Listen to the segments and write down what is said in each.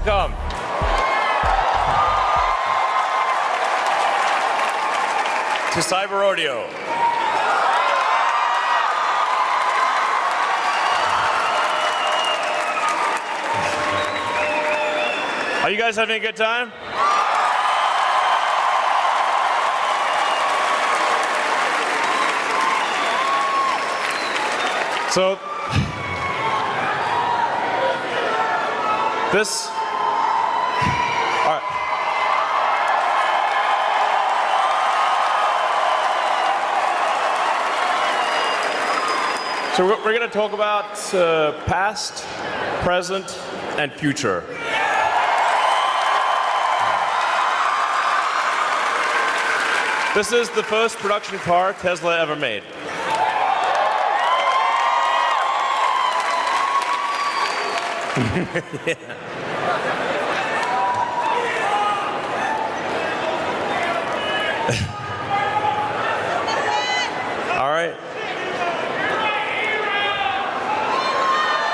Welcome. To Cyber Rodeo. Are you guys having a good time? So, this, all right. So we're going to talk about past, present, and future. This is the first production car Tesla ever made. Yeah. All right.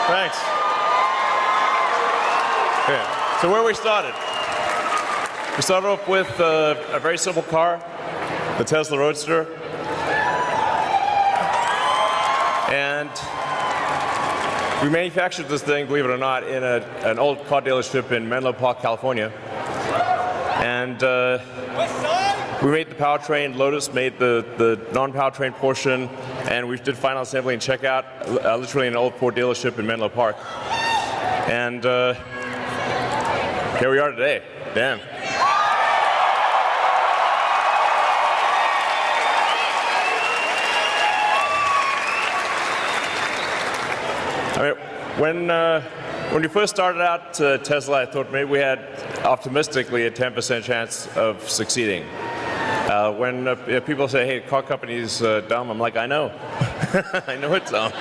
Thanks. Okay. So where we started off with a very simple car, the Tesla Roadster, and we manufactured this thing, believe it or not, in an old car dealership in Menlo Park, California. And we made the powertrain, Lotus made the non-powertrain portion, and we did final assembly and checkout, literally in an old Ford dealership in Menlo Park. And here we are today. Damn. I mean, when we first started out Tesla, I thought maybe we had optimistically a 10% chance of succeeding. When people say, hey, car company is dumb, I'm like, I know. I know it's dumb.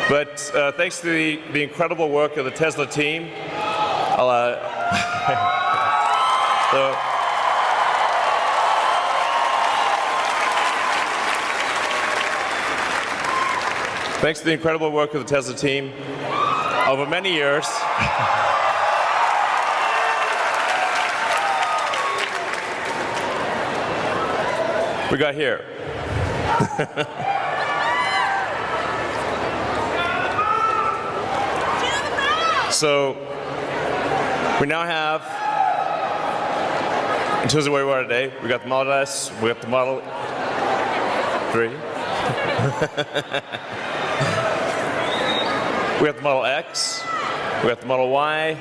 But thanks to the incredible work of the Tesla team, thanks to the incredible work of the Tesla team over many years, we got here. So we now have, in terms of where we are today, we got the Model S, we got the Model 3. We got the Model X, we got the Model Y,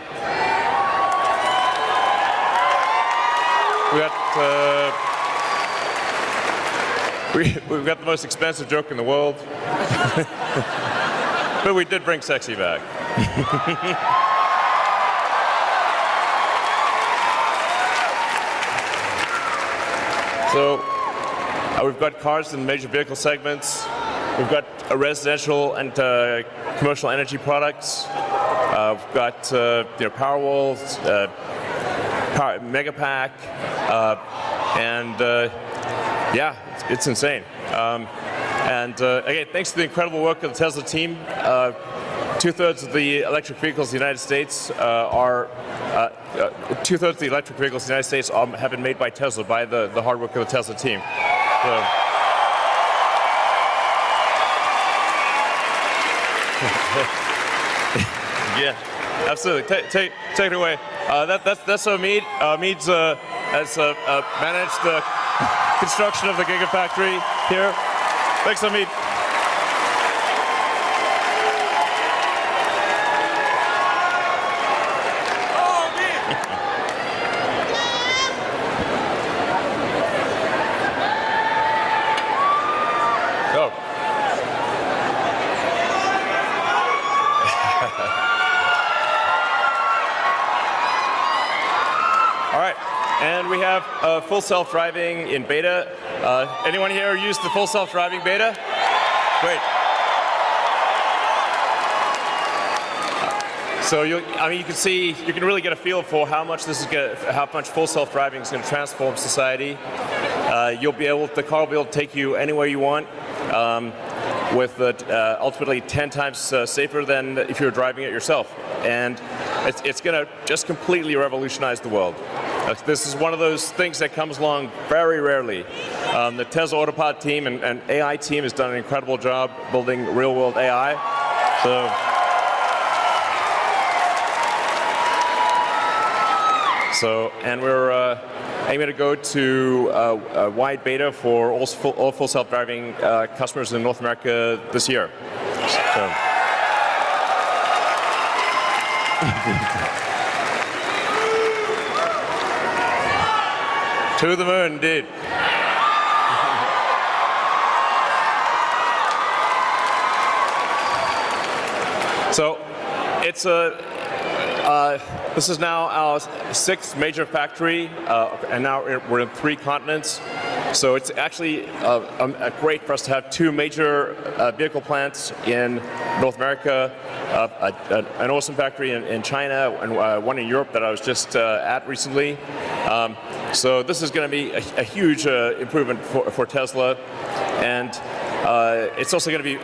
we've got the most expensive joke in the world, but we did bring sexy back. So we've got cars in major vehicle segments. We've got residential and commercial energy products. We've got Powerwalls, Megapack, and yeah, it's insane. Again, thanks to the incredible work of the Tesla team, 2/3 of the electric vehicles in the United States have been made by Tesla, by the hard work of the Tesla team. So, yeah, absolutely. Take it away. That's Mead. Mead's has managed the construction of the Gigafactory here. Thanks, Mead. And we have full self-driving in beta. Anyone here used the full self-driving beta? Great. So you can see, you can really get a feel for how much how much full self-driving is going to transform society. The car will be able to take you anywhere you want, with ultimately 10 times safer than if you were driving it yourself. And It's going to just completely revolutionize the world. This is one of those things that comes along very rarely. The Tesla Autopilot team and AI team has done an incredible job building real-world AI. And we're aiming to go to a wide beta for all full self-driving customers in North America this year. To the moon, indeed. So it's this is now our 6th major factory, and now we're in 3 continents. So it's actually great for us to have 2 major vehicle plants in North America, an awesome factory in China, and one in Europe that I was just at recently. So this is going to be a huge improvement for Tesla, and it's also going to be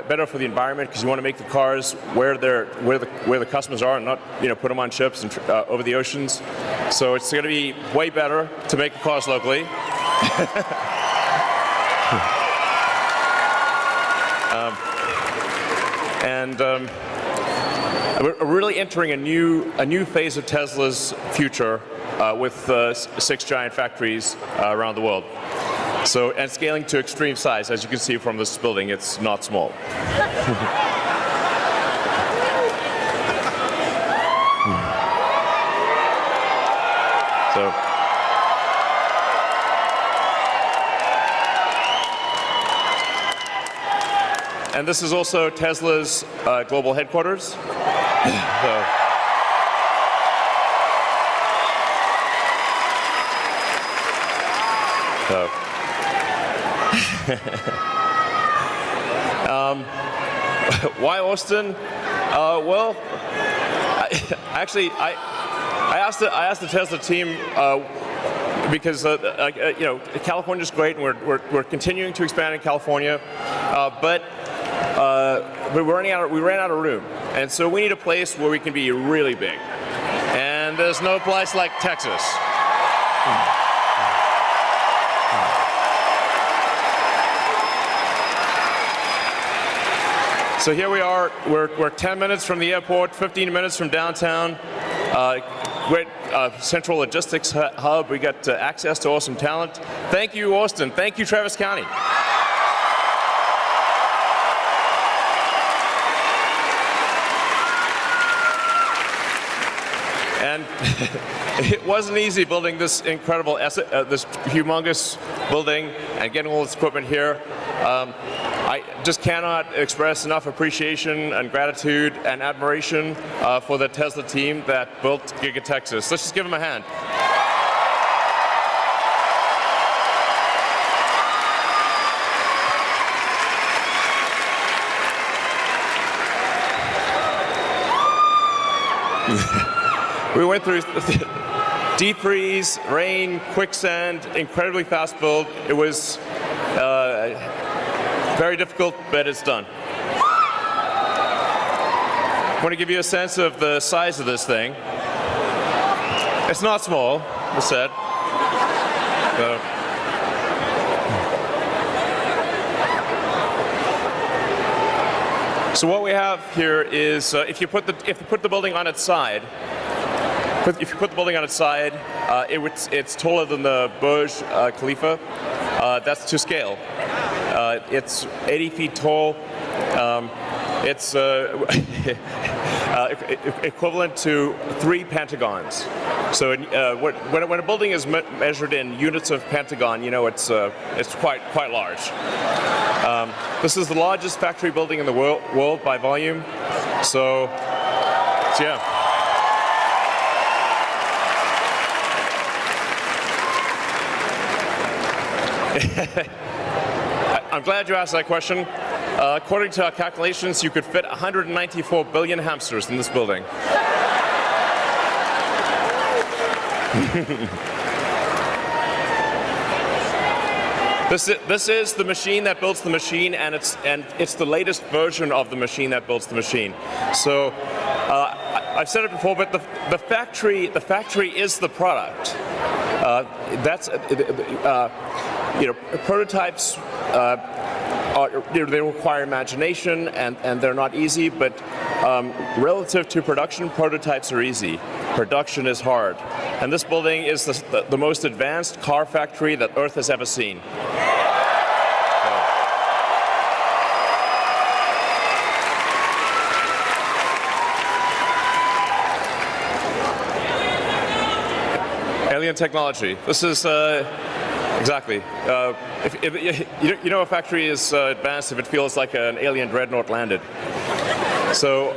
better for the environment because you want to make the cars where the customers are, and not put them on ships and over the oceans. So it's going to be way better to make the cars locally. We're really entering a new phase of Tesla's future with 6 giant factories around the world. So, and scaling to extreme size, as you can see from this building, it's not small. And this is also Tesla's global headquarters. Why Austin? Well, I asked the Tesla team because California's great, and we're continuing to expand in California, but we ran out of room, and so we need a place where we can be really big, and there's no place like Texas. So here we are. We're 10 minutes from the airport, 15 minutes from downtown. Great central logistics hub. We got access to awesome talent. Thank you, Austin. Thank you, Travis County. And it wasn't easy building this incredible, this humongous building and getting all this equipment here. I just cannot express enough appreciation and gratitude and admiration for the Tesla team that built Giga Texas. Let's just give them a hand. We went through deep freeze, rain, quicksand, incredibly fast build. It was very difficult, but it's done. I want to give you a sense of the size of this thing. It's not small, as said. So what we have here is, if you put the building on its side, it's taller than the Burj Khalifa. That's to scale. It's 80 feet tall. It's equivalent to 3 pentagons. So when a building is measured in units of pentagon, it's quite large. This is the largest factory building in the world by volume. So yeah. I'm glad you asked that question. According to our calculations, you could fit 194 billion hamsters in this building. This is the machine that builds the machine, and it's the latest version of the machine that builds the machine. So I've said it before, but the factory is the product. Prototypes. They require imagination, and they're not easy. But relative to production, prototypes are easy. Production is hard. And this building is the most advanced car factory that Earth has ever seen. Alien technology. This is exactly. You know, a factory is advanced if it feels like an alien dreadnought landed. So,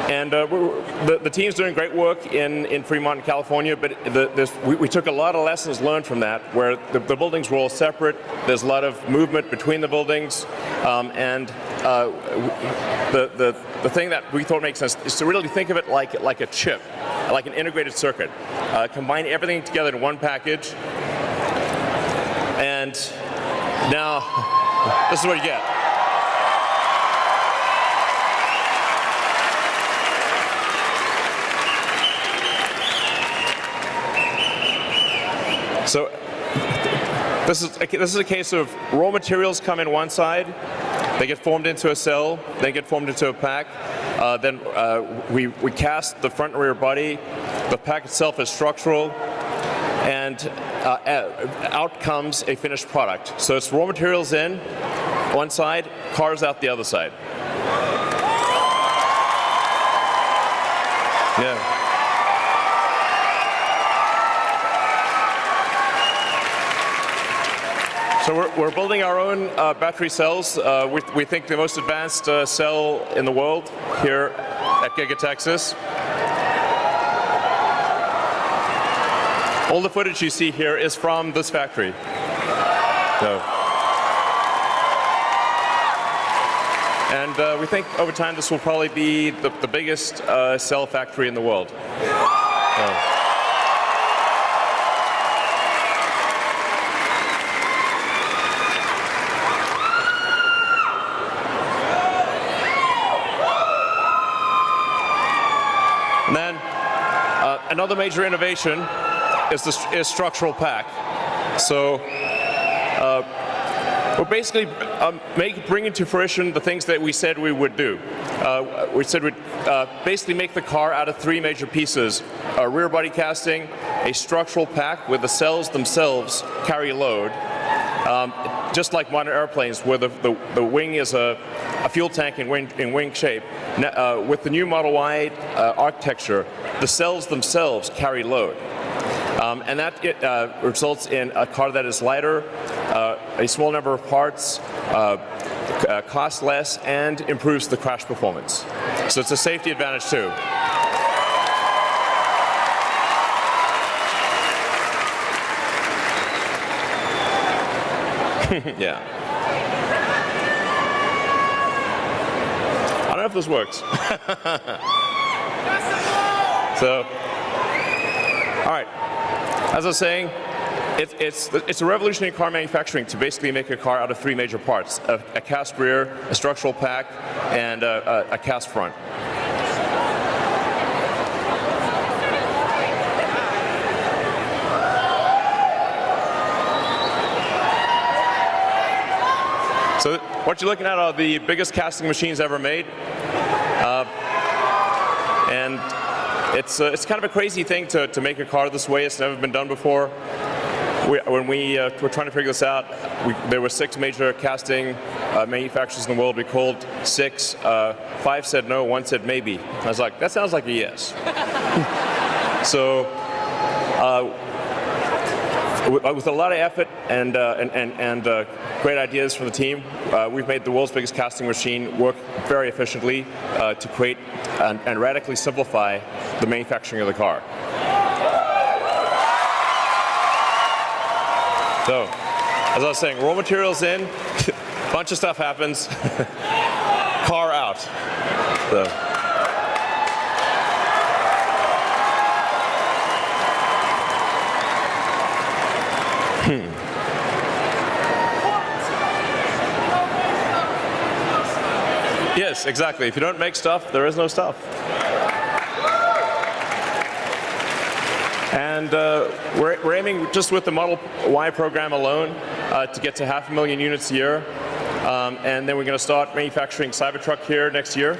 the team's doing great work in Fremont, California. But we took a lot of lessons learned from that, where the buildings were all separate. There's a lot of movement between the buildings, and the thing that we thought makes sense is to really think of it like a chip, like an integrated circuit. Combine everything together in one package, and now this is what you get. So this is a case of raw materials come in one side, they get formed into a cell, they get formed into a pack. Then we cast the front and rear body. The pack itself is structural, and out comes a finished product. So it's raw materials in one side, cars out the other side. Yeah. So we're building our own battery cells. We think the most advanced cell in the world here at Giga Texas. All the footage you see here is from this factory. And we think over time this will probably be the biggest cell factory in the world. And then another major innovation is structural pack. So we're basically bringing to fruition the things that we said we would do. We said we'd basically make the car out of three major pieces: a rear body casting, a structural pack where the cells themselves carry load, just like modern airplanes, where the wing is a fuel tank in wing shape. With the new Model Y architecture, the cells themselves carry load. And that results in a car that is lighter, a small number of parts, costs less, and improves the crash performance. So it's a safety advantage too. Yeah. I don't know if this works. So, all right. As I was saying, it's a revolutionary car manufacturing to basically make a car out of three major parts: a cast rear, a structural pack, and a cast front. So what you're looking at are the biggest casting machines ever made, and it's kind of a crazy thing to make a car this way. It's never been done before. When we were trying to figure this out, there were 6 major casting manufacturers in the world. We called 6. 5 said no, 1 said maybe. I was like, that sounds like a yes. So with a lot of effort and great ideas from the team, we've made the world's biggest casting machine work very efficiently to create and radically simplify the manufacturing of the car. So, as I was saying, raw materials in, bunch of stuff happens, car out. So. Yes, exactly. If you don't make stuff, there is no stuff. And we're aiming just with the Model Y program alone to get to 500,000 units a year. And then we're going to start manufacturing Cybertruck here next year.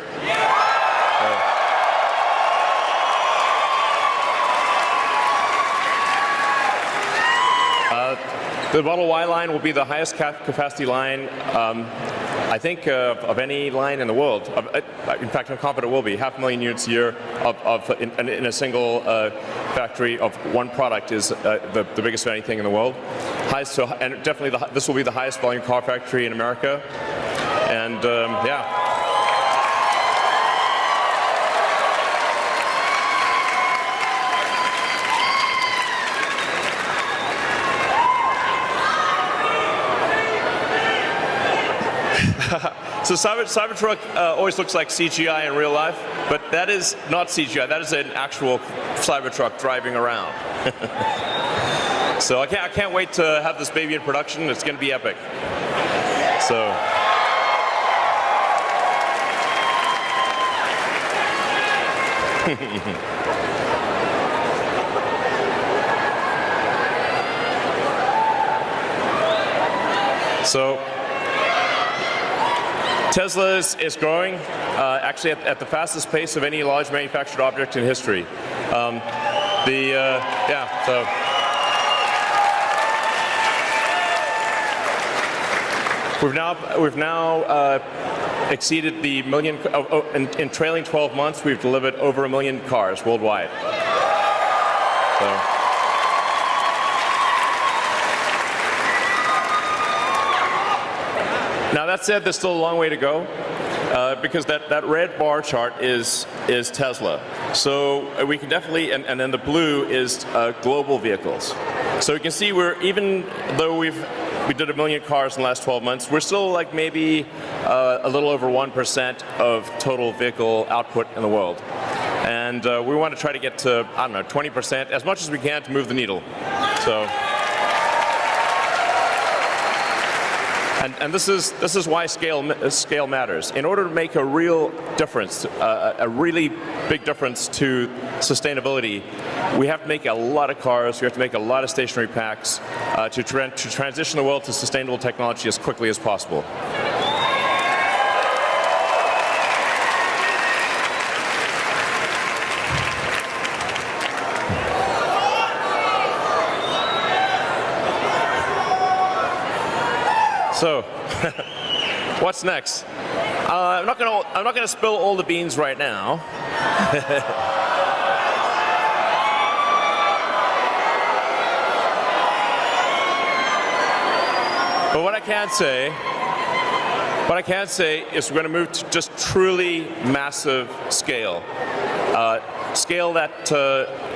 The Model Y line will be the highest capacity line, I think, of any line in the world. In fact, I'm confident it will be. 500,000 units a year in a single factory of one product is the biggest of anything in the world. And definitely this will be the highest volume car factory in America. And yeah. So Cybertruck always looks like CGI in real life, but that is not CGI. That is an actual Cybertruck driving around. So I can't wait to have this baby in production. It's going to be epic. So. So. Tesla is growing, actually at the fastest pace of any large manufactured object in history. We've now exceeded the million. In trailing 12 months, we've delivered over 1 million cars worldwide. So. Now that said, there's still a long way to go because that red bar chart is Tesla. So we can definitely, and then the blue is global vehicles. So you can see even though we did 1 million cars in the last 12 months, we're still like maybe a little over 1% of total vehicle output in the world. And we want to try to get to, I don't know, 20%, as much as we can to move the needle. So. And this is why scale matters. In order to make a real difference, a really big difference to sustainability, we have to make a lot of cars. We have to make a lot of stationary packs to transition the world to sustainable technology as quickly as possible. So, what's next? I'm not gonna spill all the beans right now. But what I can say is we're going to move to just truly massive scale. Scale that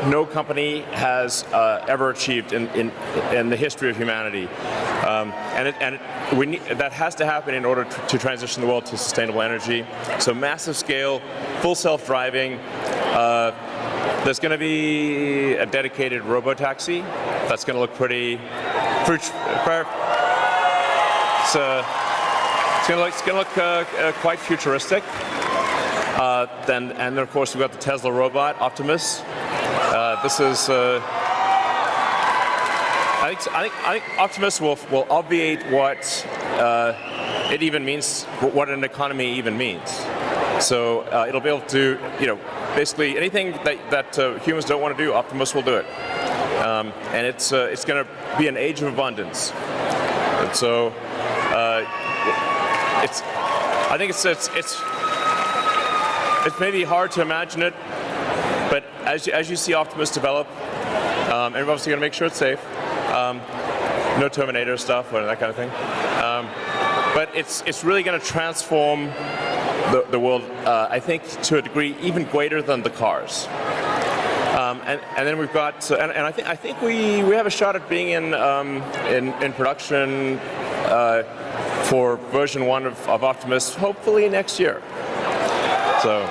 no company has ever achieved in the history of humanity. That has to happen in order to transition the world to sustainable energy. So massive scale, full self-driving. There's going to be a dedicated robo-taxi. That's going to look pretty. It's going to look quite futuristic. And then of course we've got the Tesla robot, Optimus. This is. I think Optimus will obviate what it even means, what an economy even means. So it'll be able to, basically anything that humans don't want to do, Optimus will do it. And it's going to be an age of abundance. And so I think it's maybe hard to imagine it, but as you see Optimus develop, and we're obviously going to make sure it's safe. No Terminator stuff or that kind of thing. But it's really going to transform the world, I think, to a degree even greater than the cars. And then we've got, and I think we have a shot at being in production for version 1 of Optimus, hopefully next year. So.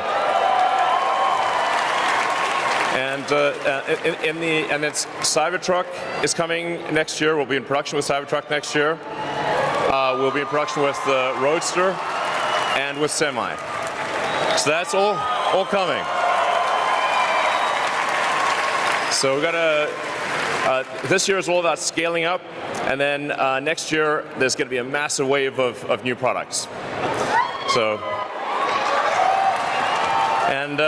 And it's Cybertruck is coming next year. We'll be in production with Cybertruck next year. We'll be in production with the Roadster and with Semi. So that's all coming. So we got this year is all about scaling up, and then next year there's going to be a massive wave of new products. So, and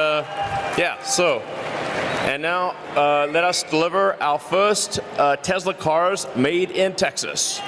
and now let us deliver our first Tesla cars made in Texas.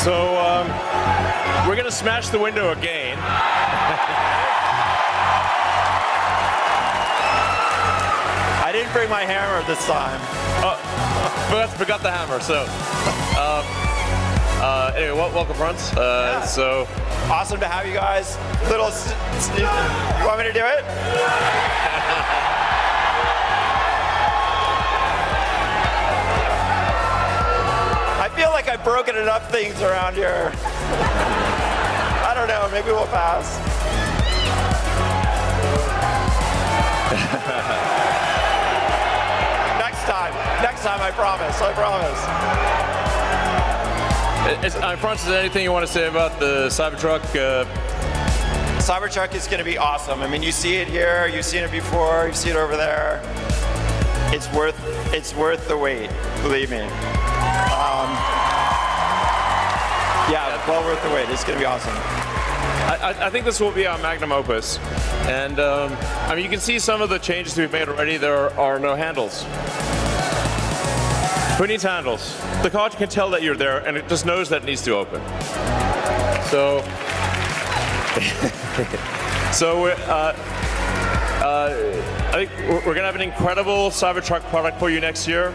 So we're going to smash the window again. I didn't bring my hammer this time. Forgot the hammer. So anyway, welcome, friends. Yeah. So awesome to have you guys. You want me to do it? I feel like I've broken enough things around here. I don't know, maybe we'll pass. Next time, I promise. Francis, is there anything you want to say about the Cybertruck? Cybertruck is going to be awesome. I mean, you see it here, you've seen it before, you've seen it over there. It's worth the wait, believe me. Yeah, well worth the wait. It's going to be awesome. I think this will be our magnum opus. And I mean, you can see some of the changes we've made already. There are no handles. Who needs handles? The car can tell that you're there, and it just knows that it needs to open. So, I think we're going to have an incredible Cybertruck product for you next year.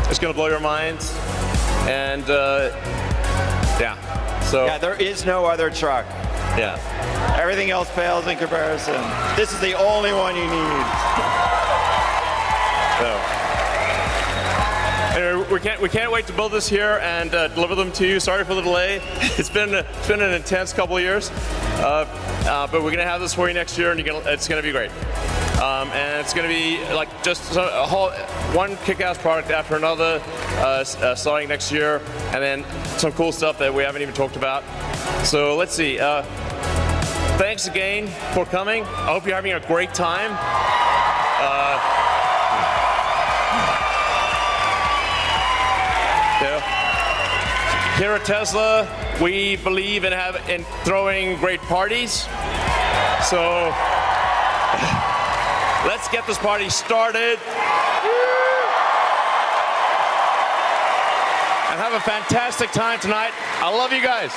It's going to blow your mind. And yeah, so. Yeah, there is no other truck. Yeah. Everything else pales in comparison. This is the only one you need. So. Anyway, we can't wait to build this here and deliver them to you. Sorry for the delay. It's been an intense couple of years, but we're gonna have this for you next year, and it's gonna be great. And it's gonna be like just a whole one kick-ass product after another, starting next year, and then some cool stuff that we haven't even talked about. So let's see. Thanks again for coming. I hope you're having a great time. Here at Tesla, we believe in throwing great parties. So let's get this party started. And have a fantastic time tonight. I love you guys.